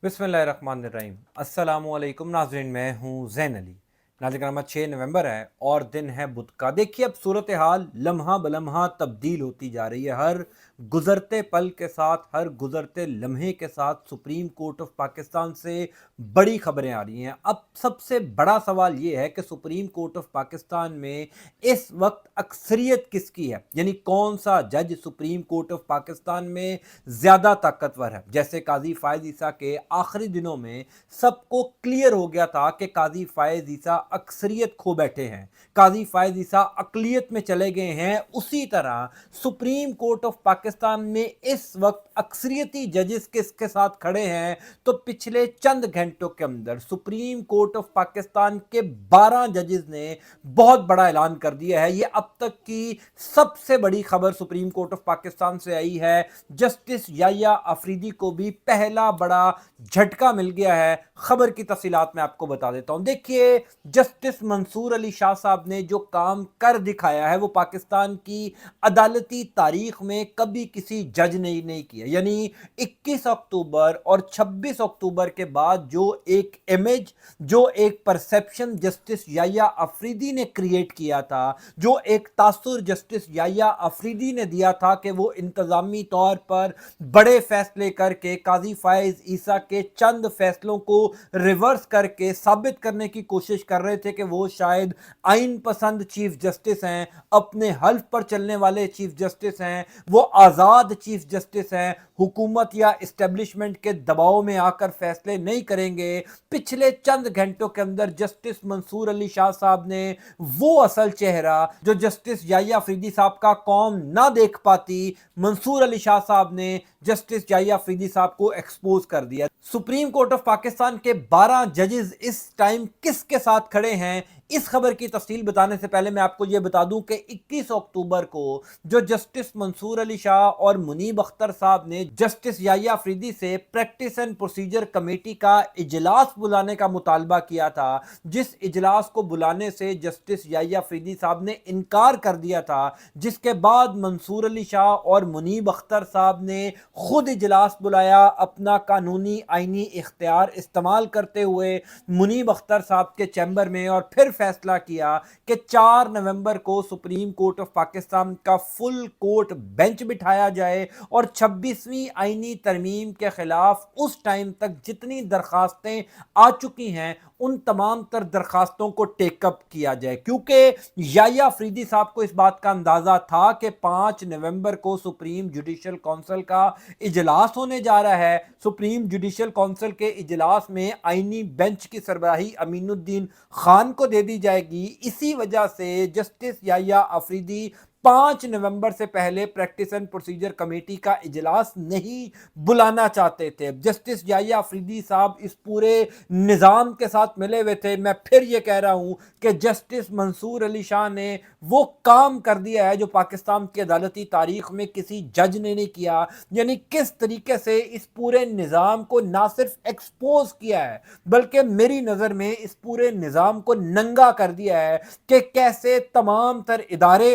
बिस्मिल्लाहिर्रहमानिर्रहीम। अस्सलामुअलैकुम नाज़रीन, मैं हूँ ज़ैन अली। नाज़रीन कराम, 6 नवंबर है और दिन है बुध का। देखिए, अब सूरत हाल लम्हा बलम्हा तब्दील होती जा रही है। हर गुज़रते पल के साथ, हर गुज़रते लम्हे के साथ सुप्रीम कोर्ट ऑफ पाकिस्तान से बड़ी खबरें आ रही हैं। अब सबसे बड़ा सवाल ये है कि सुप्रीम कोर्ट ऑफ पाकिस्तान में इस वक्त अक्सरियत किसकी है, यानी कौन सा जज सुप्रीम कोर्ट ऑफ पाकिस्तान में ज़्यादा ताकतवर है। जैसे काजी फायद ईसा के आखिरी दिनों में सबको क्लियर हो गया था कि काजी फायद ईसा अक्सरियत खो बैठे हैं, काजी फायद ईसा अकलियत में चले गए हैं। उसी तरह सुप्रीम कोर्ट ऑफ पाकिस्तान में इस वक्त अक्सरियती जजेस किसके साथ खड़े हैं, तो पिछले चंद घंटों के अंदर सुप्रीम कोर्ट ऑफ पाकिस्तान के 12 जजेस ने बहुत बड़ा ऐलान कर दिया है। यह अब तक की सबसे बड़ी खबर सुप्रीम कोर्ट ऑफ पाकिस्तान से आई है। जस्टिस याया अफरीदी को भी पहला बड़ा झटका मिल गया है। खबर की तफसीलात मैं आपको बता देता हूं। देखिए, जस्टिस मंसूर अली शाह साहब ने जो काम कर दिखाया है वो पाकिस्तान की अदालती तारीख में कभी किसी जज ने नहीं किया। यानी 21 अक्टूबर और 26 अक्टूबर के बाद जो एक इमेज, जो एक परसेप्शन जस्टिस याया अफरीदी ने क्रिएट किया था, जो एक तासुर जस्टिस याया अफरीदी ने दिया था कि वो इंतजामी तौर पर बड़े फैसले करके काजी फायज ईसा के चंद फैसलों को रिवर्स करके साबित करने की कोशिश कर रहे थे कि वो शायद आइन पसंद चीफ जस्टिस हैं, अपने हल्फ पर चलने वाले चीफ जस्टिस हैं, वो आज़ाद चीफ जस्टिस हैं, हुकूमत या इस्टेब्लिशमेंट के दबाव में आकर फैसले नहीं करेंगे। पिछले चंद घंटों के अंदर जस्टिस मंसूर अली शाह साहब ने वो असल चेहरा जो जस्टिस याया अफरीदी साहब का कौम ना देख पाती, मंसूर अली शाह साहब ने जस्टिस याया अफरीदी साहब को एक्सपोज कर दिया। सुप्रीम कोर्ट ऑफ पाकिस्तान के 12 जजेस इस टाइम किसके साथ खड़े हैं, इस खबर की तफसील बताने से पहले मैं आपको यह बता दूं कि 21 अक्टूबर को जो जस्टिस मंसूर अली शाह और मुनीब अख्तर साहब ने जस्टिस याया अफरीदी से प्रैक्टिस एंड प्रोसीजर कमेटी का इजलास बुलाने का मुतालबा किया था, जिस इजलास को बुलाने से जस्टिस याया अफरीदी साहब ने इनकार कर दिया था, जिसके बाद मंसूर अली शाह और मुनीब अख्तर साहब ने खुद इजलास बुलाया अपना कानूनी आइनी इख्तियार इस्तेमाल करते हुए मुनीब अख्तर साहब के चैम्बर में, और फिर फैसला किया कि 4 नवंबर को सुप्रीम कोर्ट ऑफ पाकिस्तान का फुल कोर्ट बेंच बिठाया जाए और 26वीं आइनी तरमीम के खिलाफ उस टाइम तक जितनी दरखास्तें आ चुकी हैं उन तमाम तर दरखास्तों को टेकअप किया जाए। क्योंकि याया अफरीदी साहब को इस बात का अंदाजा था कि 5 नवंबर को सुप्रीम जुडिशल काउंसिल का इजलास होने जा रहा है। सुप्रीम जुडिशल काउंसिल के इजलास में आईनी बेंच की सरबराही अमीनुद्दीन खान को दे दी जाएगी। इसी वजह से जस्टिस याया अफरीदी 5 नवंबर से पहले प्रैक्टिस एंड प्रोसीजर कमेटी का इजलास नहीं बुलाना चाहते थे। जस्टिस याया अफरीदी साहब इस पूरे निज़ाम के साथ मिले हुए थे। मैं फिर ये कह रहा हूं कि जस्टिस मंसूर अली शाह ने वो काम कर दिया है जो पाकिस्तान की अदालती तारीख में किसी जज ने नहीं किया। यानी किस तरीके से इस पूरे निज़ाम को ना सिर्फ एक्सपोज किया है बल्कि मेरी नज़र में इस पूरे निज़ाम को नंगा कर दिया है कि कैसे तमाम तर इदारे,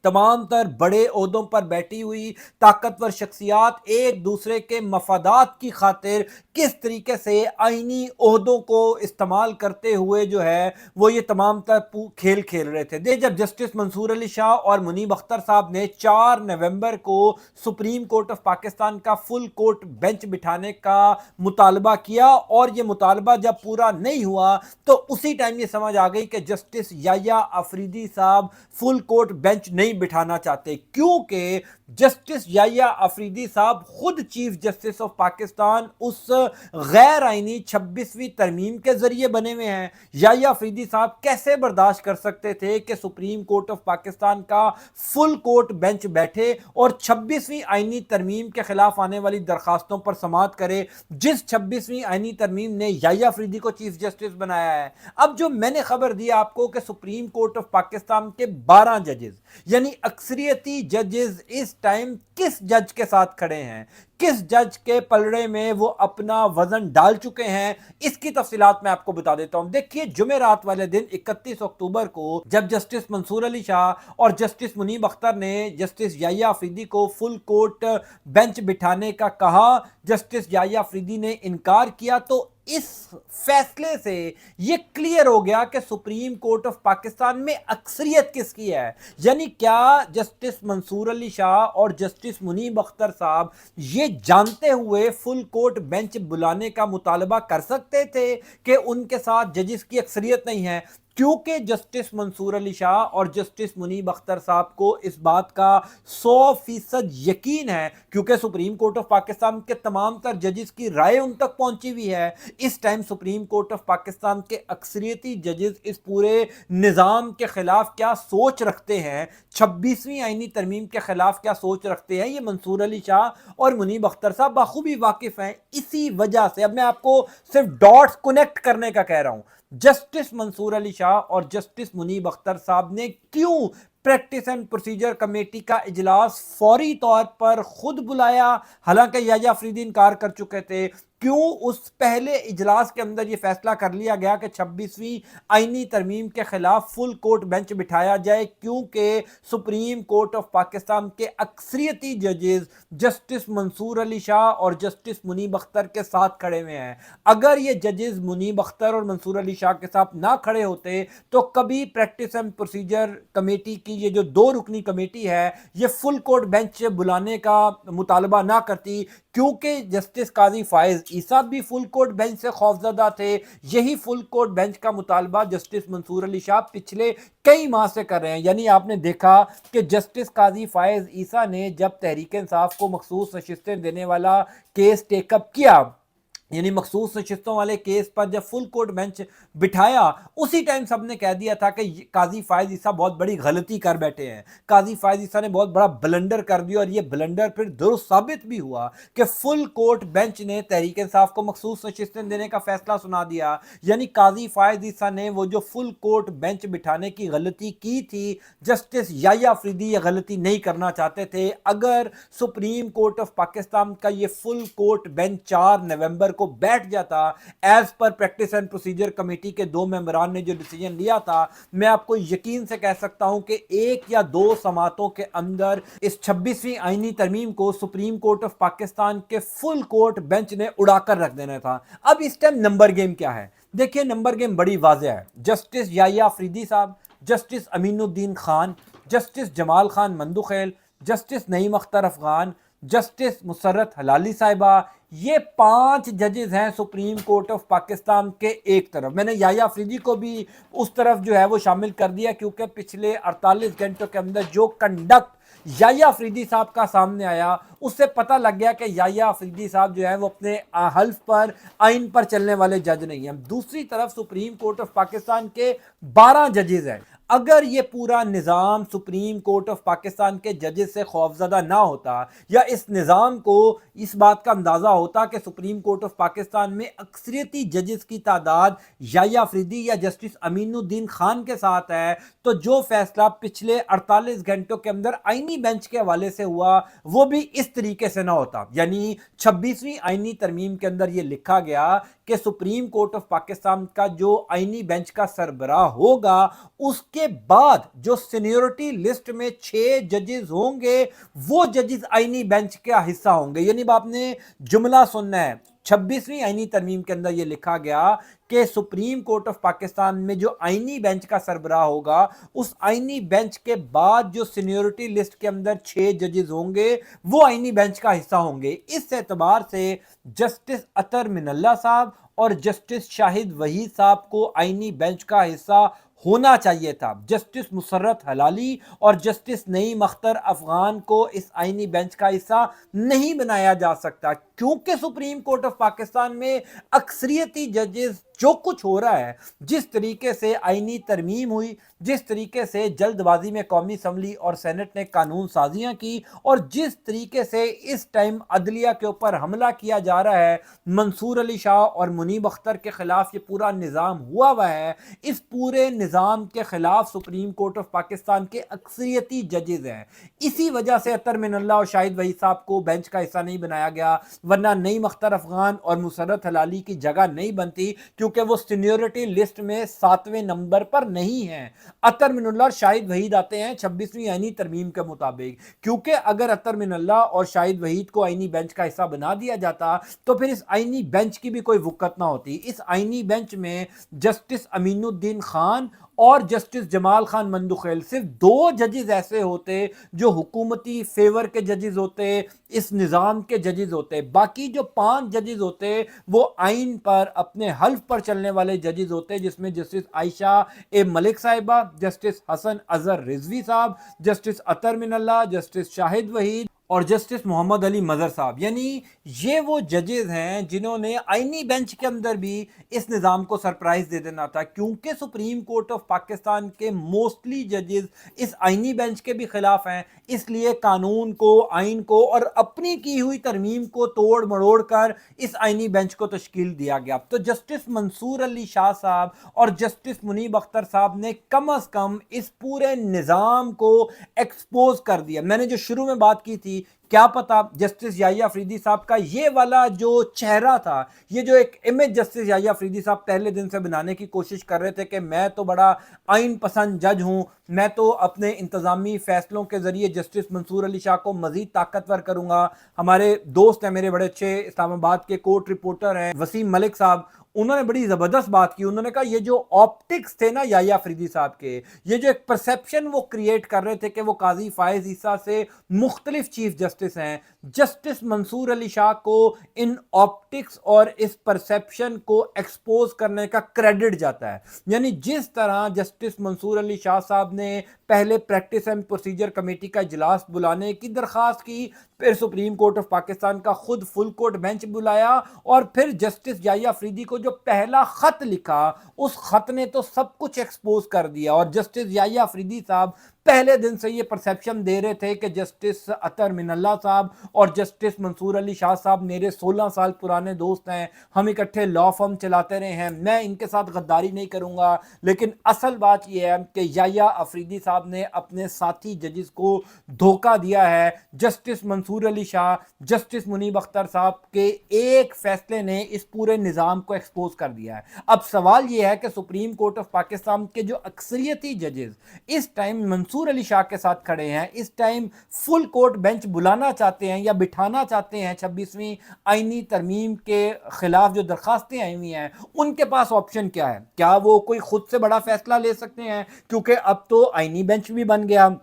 तमाम तर बड़े ओहदों पर बैठी हुई ताकतवर शख्सियात एक दूसरे के मफादात की खातिर किस तरीके से आईनी ओहदों को इस्तेमाल करते हुए जो है वो ये तमाम तर खेल खेल रहे थे। दे जब जस्टिस मंसूर अली शाह और मुनीब अख्तर साहब ने 4 नवंबर को सुप्रीम कोर्ट ऑफ पाकिस्तान का फुल कोर्ट बेंच बिठाने का मुतालबा किया और ये मुतालबा जब पूरा नहीं हुआ तो उसी टाइम ये समझ आ गई कि जस्टिस याया अफरीदी साहब फुल कोर्ट बेंच नहीं बिठाना चाहते, क्योंकि जस्टिस याया अफरीदी साहब खुद चीफ जस्टिस ऑफ पाकिस्तान उस गैर आईनी 26वीं तरमीम के जरिए बने हुए हैं। याया अफरीदी साहब कैसे बर्दाश्त कर सकते थे कि सुप्रीम कोर्ट ऑफ पाकिस्तान का फुल कोर्ट बेंच बैठे और 26वीं आईनी तरमीम के खिलाफ आने वाली दरखास्तों पर समाअत करे, जिस 26वीं आईनी तरमीम ने याया अफरीदी को चीफ जस्टिस बनाया है। अब जो मैंने खबर दी आपको कि सुप्रीम कोर्ट ऑफ पाकिस्तान के 12 जजेस, यानी یعنی اکثریتی ججز اس ٹائم کس جج کے ساتھ کھڑے ہیں, کس جج کے پلڑے میں وہ اپنا وزن ڈال چکے ہیں, اس کی تفصیلات میں آپ کو بتا دیتا ہوں. دیکھیے جمعرات والے دن 31 اکتوبر کو جب جسٹس منصور علی شاہ اور جسٹس منیب اختر نے جسٹس یحییٰ آفریدی کو فل کورٹ بینچ بٹھانے کا کہا, جسٹس یحییٰ آفریدی نے انکار کیا, تو اس فیصلے سے یہ کلیئر ہو گیا کہ سپریم کورٹ آف پاکستان میں اکثریت کس کی ہے. یعنی کیا جسٹس منصور علی شاہ اور جسٹس منیب اختر صاحب یہ جانتے ہوئے فل کورٹ بینچ بلانے کا مطالبہ کر سکتے تھے کہ ان کے ساتھ ججز کی اکثریت نہیں ہے؟ کیونکہ جسٹس منصور علی شاہ اور جسٹس منیب اختر صاحب کو اس بات کا 100% یقین ہے, کیونکہ سپریم کورٹ آف پاکستان کے تمام تر ججز کی رائے ان تک پہنچی ہوئی ہے. اس time supreme court of Pakistan کے اکثریتی ججز اس پورے نظام کے خلاف کیا سوچ رکھتے ہیں, 26ویں آئینی ترمیم کے خلاف کیا سوچ رکھتے ہیں, یہ منصور علی شاہ اور منیب اختر صاحب بخوبی واقف ہیں. اسی وجہ سے اب میں آپ کو صرف ڈاٹس کنیکٹ کرنے کا کہہ رہا ہوں. جسٹس منصور علی شاہ اور جسٹس منیب اختر صاحب نے کیوں پریکٹس اینڈ پروسیجر کمیٹی کا اجلاس فوری طور پر خود بلایا, حالانکہ یحییٰ آفریدی انکار کر چکے تھے؟ کیوں اس پہلے اجلاس کے اندر یہ فیصلہ کر لیا گیا کہ 26ویں آئینی ترمیم کے خلاف فل کورٹ بینچ بٹھایا جائے؟ کیونکہ سپریم کورٹ آف پاکستان کے اکثریتی ججز جسٹس منصور علی شاہ اور جسٹس منیب اختر کے ساتھ کھڑے ہوئے ہیں. اگر یہ ججز منیب اختر اور منصور علی شاہ کے ساتھ نہ کھڑے ہوتے تو کبھی پریکٹس اینڈ پروسیجر کمیٹی کی یہ جو 2 رکنی کمیٹی ہے یہ فل کورٹ بینچ بلانے کا مطالبہ نہ کرتی, کیونکہ جسٹس قاضی فائز عیسیٰ بھی فل کورٹ بینچ سے خوفزدہ تھے. یہی فل کورٹ بینچ کا مطالبہ جسٹس منصور علی شاہ پچھلے کئی ماہ سے کر رہے ہیں. یعنی آپ نے دیکھا کہ جسٹس قاضی فائز عیسیٰ نے جب تحریک انصاف کو مخصوص نشستیں دینے والا کیس ٹیک اپ کیا, یعنی مخصوص نشستوں والے کیس پر جب فل کورٹ بینچ بٹھایا, اسی ٹائم سب نے کہہ دیا تھا کہ قاضی فائز عیسیٰ بہت بڑی غلطی کر بیٹھے ہیں, قاضی فائز عیسیٰ نے بہت بڑا بلنڈر کر دیا, اور یہ بلنڈر پھر درست ثابت بھی ہوا کہ فل کورٹ بینچ نے تحریک انصاف کو مخصوص نشستیں دینے کا فیصلہ سنا دیا. یعنی قاضی فائز عیسیٰ نے وہ جو فل کورٹ بینچ بٹھانے کی غلطی کی تھی, جسٹس یحییٰ آفریدی یہ غلطی نہیں کرنا چاہتے تھے. اگر سپریم کورٹ آف پاکستان کا یہ فل کورٹ بینچ 4 نومبر کو بیٹھ جاتا as per practice and procedure committee کے 2 ممبران نے جو ڈیسیجن لیا تھا, میں آپ کو یقین سے کہہ سکتا ہوں کہ 1 یا 2 سماعتوں کے اندر اس 26ویں آئینی ترمیم کو سپریم کورٹ آف پاکستان کے فل کورٹ بینچ نے اڑا کر رکھ دینا تھا. اب اس ٹائم نمبر گیم کیا ہے؟ دیکھیے نمبر گیم بڑی واضح ہے. جسٹس یحییٰ آفریدی صاحب, جسٹس امین الدین خان, جسٹس جمال خان مندوخیل, جسٹس نعیم اختر افغان, جسٹس مسرت حلالی صاحبہ, یہ 5 ججز ہیں سپریم کورٹ آف پاکستان کے ایک طرف. میں نے یحییٰ آفریدی کو بھی اس طرف جو ہے وہ شامل کر دیا, کیونکہ پچھلے 48 گھنٹوں کے اندر جو کنڈکٹ یحییٰ آفریدی صاحب کا سامنے آیا, اس سے پتہ لگ گیا کہ یحییٰ آفریدی صاحب جو ہے وہ اپنے حلف پر آئین پر چلنے والے جج نہیں ہیں. دوسری طرف سپریم کورٹ آف پاکستان کے 12 ججز ہیں. اگر یہ پورا نظام سپریم کورٹ آف پاکستان کے ججز سے خوفزدہ نہ ہوتا, یا اس نظام کو اس بات کا اندازہ ہوتا کہ سپریم کورٹ آف پاکستان میں اکثریتی ججز کی تعداد یحییٰ آفریدی یا جسٹس امین الدین خان کے ساتھ ہے, تو جو فیصلہ پچھلے 48 گھنٹوں کے اندر آئینی بینچ کے حوالے سے ہوا وہ بھی اس طریقے سے نہ ہوتا. یعنی 26ویں آئینی ترمیم کے اندر یہ لکھا گیا کہ سپریم کورٹ آف پاکستان کا جو آئینی بینچ کا سربراہ ہوگا, اس کے بعد جو سینیورٹی لسٹ میں 6 ججز ہوں گے وہ ججز آئینی بینچ کا حصہ ہوں گے. یعنی آپ نے جملہ سننا ہے, 26ویں آئینی ترمیم کے اندر یہ لکھا گیا کہ سپریم کورٹ آف پاکستان میں جو آئینی بینچ کا سربراہ ہوگا, اس آئینی بینچ کے بعد جو سینیورٹی لسٹ کے اندر 6 ججز ہوں گے وہ آئینی بینچ کا حصہ ہوں گے. اس اعتبار سے جسٹس اطہر من اللہ صاحب اور جسٹس شاہد وحید صاحب کو آئینی بینچ کا حصہ ہونا چاہیے تھا. جسٹس مسرت حلالی اور جسٹس نعیم اختر افغان کو اس آئینی بینچ کا حصہ نہیں بنایا جا سکتا, کیونکہ سپریم کورٹ آف پاکستان میں اکثریتی ججز जो कुछ हो रहा है, जिस तरीके से आईनी तरमीम हुई, जिस तरीके से जल्दबाजी में कौमी असम्बली और सेनेट ने कानून साजियां की, और जिस तरीके से इस टाइम अदलिया के ऊपर हमला किया जा रहा है, मंसूर अली शाह और मुनीब अख्तर के खिलाफ ये पूरा निज़ाम हुआ है, इस पूरे निज़ाम के खिलाफ सुप्रीम कोर्ट ऑफ पाकिस्तान के अक्सरियती जजेज हैं। इसी वजह से अतर मिनल्ला और शाहिद वहीद साहब को बेंच का हिस्सा नहीं बनाया गया, वरना नईम अख्तर अफगान और मुसर्रत हलाली की जगह नहीं बनती, क्योंकि वो सीनियरिटी लिस्ट में 7वें नंबर पर नहीं है। अतर मिनल्ला और शाहिद वहीद आते हैं 26वीं आईनी तरमीम के मुताबिक, क्योंकि अगर अतर मिनल्ला और शाहिद वहीद को आईनी बेंच का हिस्सा बना दिया जाता तो फिर इस आईनी बेंच की भी कोई वुकत ना होती। इस आईनी बेंच में जस्टिस अमीनुद्दीन खान और जस्टिस जमाल खान मंदुखेल, सिर्फ 2 जजेस ऐसे होते जो हुकूमती फेवर के जजेस होते, इस निज़ाम के जजेस होते। बाकी जो 5 जजेस होते वो आइन पर, अपने हल्फ पर चलने वाले जजेस होते, जिसमें जस्टिस आयशा ए मलिक साहिबा, जस्टिस हसन अजहर रिजवी साहब, जस्टिस अतर मिनल्ला, जस्टिस शाहिद वहीद और जस्टिस मोहम्मद अली मजहर साहब। यानी ये वो जजेस हैं जिन्होंने आईनी बेंच के अंदर भी इस निज़ाम को सरप्राइज दे देना था, क्योंकि सुप्रीम कोर्ट ऑफ पाकिस्तान के मोस्टली जजेस इस आईनी बेंच के भी खिलाफ हैं। इसलिए कानून को, आइन को और अपनी की हुई तरमीम को तोड़ मरोड़ कर इस आईनी बेंच को तश्कील दिया गया। तो जस्टिस मंसूर अली शाह साहब और जस्टिस मुनीब अख्तर साहब ने कम अज कम इस पूरे निज़ाम को एक्सपोज कर दिया। मैंने जो शुरू में बात की थी, क्या पता जस्टिस याहिया अफरीदी साहब का ये वाला जो चेहरा था, ये जो एक इमेज जस्टिस याहिया अफरीदी साहब पहले दिन से बनाने की कोशिश कर रहे थे कि मैं तो बड़ा आइन पसंद जज हूं, मैं तो अपने इंतजामी फैसलों के जरिए जस्टिस मंसूर अली शाह को मजीद ताकतवर करूंगा। हमारे दोस्त हैं, मेरे बड़े अच्छे इस्लामाबाद के कोर्ट रिपोर्टर हैं वसीम मलिक साहब, उन्होंने बड़ी ज़बरदस्त बात की। उन्होंने कहा ये जो ऑप्टिक्स थे ना याहिया अफरीदी साहब के, ये जो एक परसेप्शन वो क्रिएट कर रहे थे कि वो काजी फायज ईसा से मुख्तलिफ चीफ जस्टिस हैं, जस्टिस मंसूर अली शाह को इन ऑप्टिक्स और इस परसेप्शन को एक्सपोज करने का क्रेडिट जाता है। यानी जिस तरह जस्टिस मंसूर अली शाह साहब ने पहले प्रैक्टिस एंड प्रोसीजर कमेटी का इजलास बुलाने की दरखास्त की, फिर सुप्रीम कोर्ट ऑफ पाकिस्तान का खुद फुल कोर्ट बेंच बुलाया, और फिर जस्टिस याहिया अफरीदी को जो पहला खत लिखा, उस खत ने तो सब कुछ एक्सपोज कर दिया। और जस्टिस याहिया अफरीदी साहब पहले दिन से ये परसेप्शन दे रहे थे कि जस्टिस अतर मिनल्ला साहब और जस्टिस मंसूर अली शाह साहब मेरे 16 साल पुराने दोस्त हैं, हम इकट्ठे लॉ फर्म चलाते रहे हैं, मैं इनके साथ गद्दारी नहीं करूंगा। लेकिन असल बात यह है कि याहिया अफरीदी साहब ने अपने साथी जजेस को धोखा दिया है। जस्टिस मंसूर अली शाह, जस्टिस मुनीब अख्तर साहब के एक फैसले ने इस पूरे निज़ाम को एक्सपोज कर दिया है। अब सवाल यह है कि सुप्रीम कोर्ट ऑफ पाकिस्तान के जो अक्सरियती जजेस इस टाइम मंसूर अली शाह के साथ खड़े हैं, इस टाइम फुल कोर्ट बेंच बुलाना चाहते हैं या बिठाना चाहते हैं 26वीं आईनी तरमीम के खिलाफ जो दरखास्तें आई हुई हैं, उनके पास ऑप्शन क्या है? क्या वो कोई खुद से बड़ा फैसला ले सकते हैं? क्योंकि अब तो आईनी बेंच भी बन गया,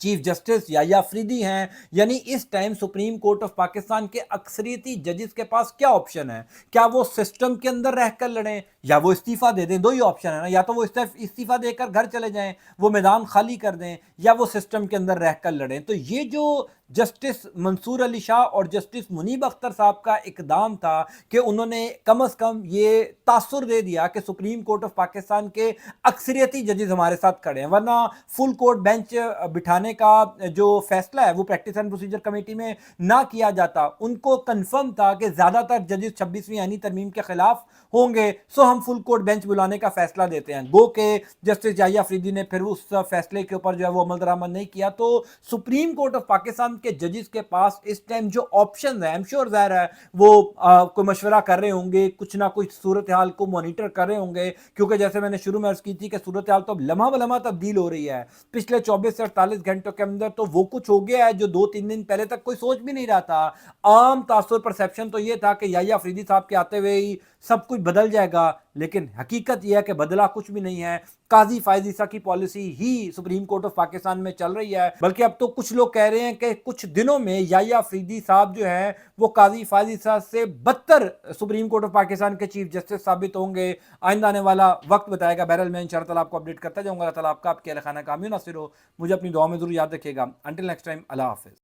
चीफ जस्टिस याहिया अफरीदी हैं। यानी इस time supreme court of Pakistan के अक्सरियती जजेस के पास क्या ऑप्शन है? क्या वो सिस्टम के अंदर रहकर लड़ें या वो इस्तीफा दे दें? दो ही ऑप्शन है ना, या तो वो इस्तीफा देकर घर चले जाएं, वो मैदान खाली कर दें, या वो सिस्टम के अंदर रहकर लड़ें। तो ये जो जस्टिस मंसूर अली शाह और जस्टिस मुनीब अख्तर साहब का इकदाम था कि उन्होंने कम अज़ कम ये तासुर दे दिया कि सुप्रीम कोर्ट ऑफ पाकिस्तान के अक्सरियती जजेस हमारे साथ खड़े हैं, वरना फुल कोर्ट बेंच बिठाने का जो फैसला है वो प्रैक्टिस एंड प्रोसीजर कमेटी में ना किया जाता। उनको कंफर्म था कि ज़्यादातर जजेस 26वीं आईनी तरमीम के खिलाफ होंगे, सो हम फुल कोर्ट बेंच बुलाने का फैसला देते हैं। गो के जस्टिस याहिया अफरीदी ने फिर उस फैसले के ऊपर जो है वो अमल दरामद नहीं किया। तो सुप्रीम कोर्ट ऑफ पाकिस्तान के जजेस के पास इस टाइम जो ऑप्शन है, आई एम श्योर ज़ाहिर है वो कोई मशवरा कर रहे होंगे, कुछ ना कुछ सूरत हाल को मॉनिटर कर रहे होंगे, क्योंकि जैसे मैंने शुरू में अर्ज की थी कि सूरत हाल तो अब लम्हा बलम्हा तब्दील हो रही है। पिछले 24 से 48 घंटों के अंदर तो वो कुछ हो गया है जो 2-3 दिन पहले तक कोई सोच भी नहीं रहा था। आम तासुर परसेप्शन तो ये था कि याहिया अफरीदी साहब के आते हुए ही सब कुछ बदल जाएगा, लेकिन हकीकत यह है कि बदला कुछ भी नहीं है। काजी फायज ईसा की policy he supreme court of Pakistan में चल रही है, बल्कि अब तो कुछ लोग कह रहे हैं कि कुछ दिनों में याहिया अफरीदी साहब जो है वो काजी फायज ईसा से बदतर सुप्रीम कोर्ट ऑफ पाकिस्तान के चीफ जस्टिस साबित होंगे। आइंदा आने वाला वक्त बताएगा। बहरहाल मैं इंशाअल्लाह ताला आपको अपडेट करता जाऊंगा। अल्लाह ताला आपका आपके खाना कामयाब नासिर हो। मुझे अपनी दुआ में जरूर याद रखिएगा। अंटिल नेक्स्ट टाइम, अल्लाह हाफिज।